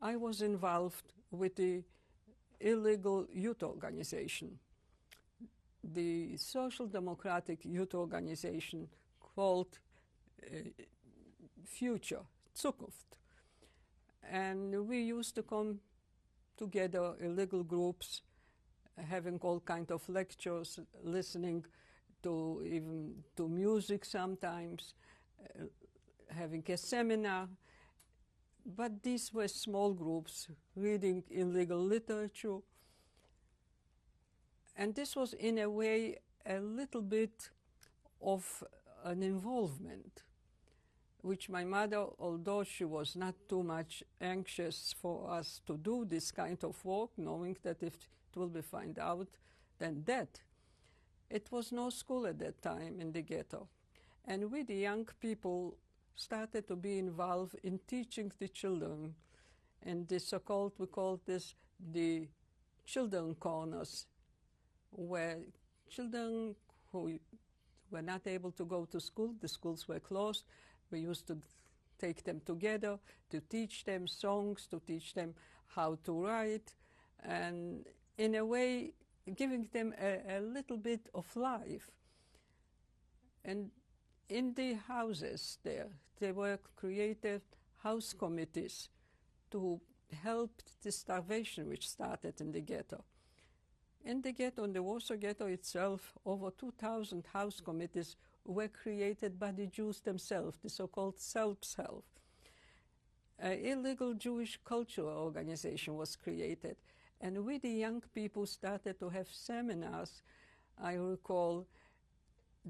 I was involved with the illegal youth organization, the Social Democratic Youth Organization called Future, Zukunft. And we used to come together, illegal groups, having all kinds of lectures, listening to even to music sometimes, having a seminar. But these were small groups, reading illegal literature. And this was, in a way, a little bit of an involvement, which my mother, although she was not too much anxious for us to do this kind of work, knowing that if it will be found out, then death. It was no school at that time in the ghetto. And we, the young people, started to be involved in teaching the children. And the so-called, we called this the children corners, where children who were not able to go to school, the schools were closed, we used to take them together to teach them songs, to teach them how to write, and in a way giving them a little bit of life. And in the houses there were created house committees to help the starvation which started in the ghetto. In the ghetto, in the Warsaw Ghetto itself, over 2,000 house committees were created by the Jews themselves, the so-called self-help. An illegal Jewish cultural organization was created, and we, the young people, started to have seminars, I recall,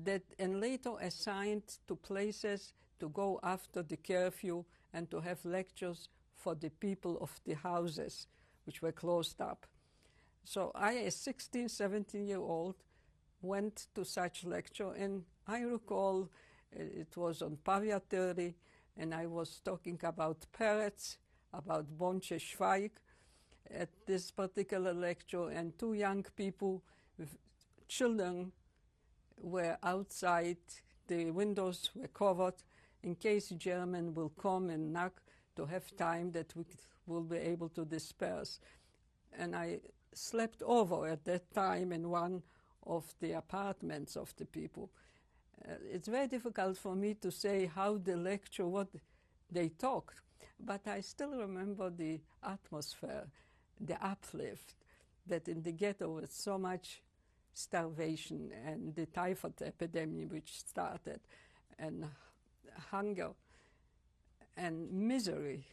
that and later assigned to places to go after the curfew and to have lectures for the people of the houses, which were closed up. So I, as 16, 17-year-old, went to such lecture, and I recall it was on Pavia 30, and I was talking about parrots, about Bądźcie Szwajk at this particular lecture, and two young people, children, were outside, the windows were covered, in case German will come and knock, to have time that we will be able to disperse. And I slept over at that time in one of the apartments of the people. It's very difficult for me to say how the lecture, what they talked, but I still remember the atmosphere, the uplift, that in the ghetto was so much starvation and the typhoid epidemic which started, and hunger and misery.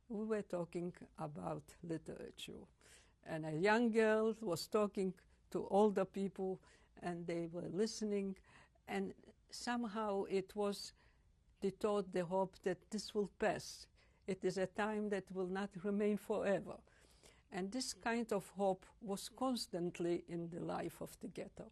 We were talking about literature. And a young girl was talking to older people, and they were listening, and somehow it was the thought, the hope that this will pass. It is a time that will not remain forever. And this kind of hope was constantly in the life of the ghetto.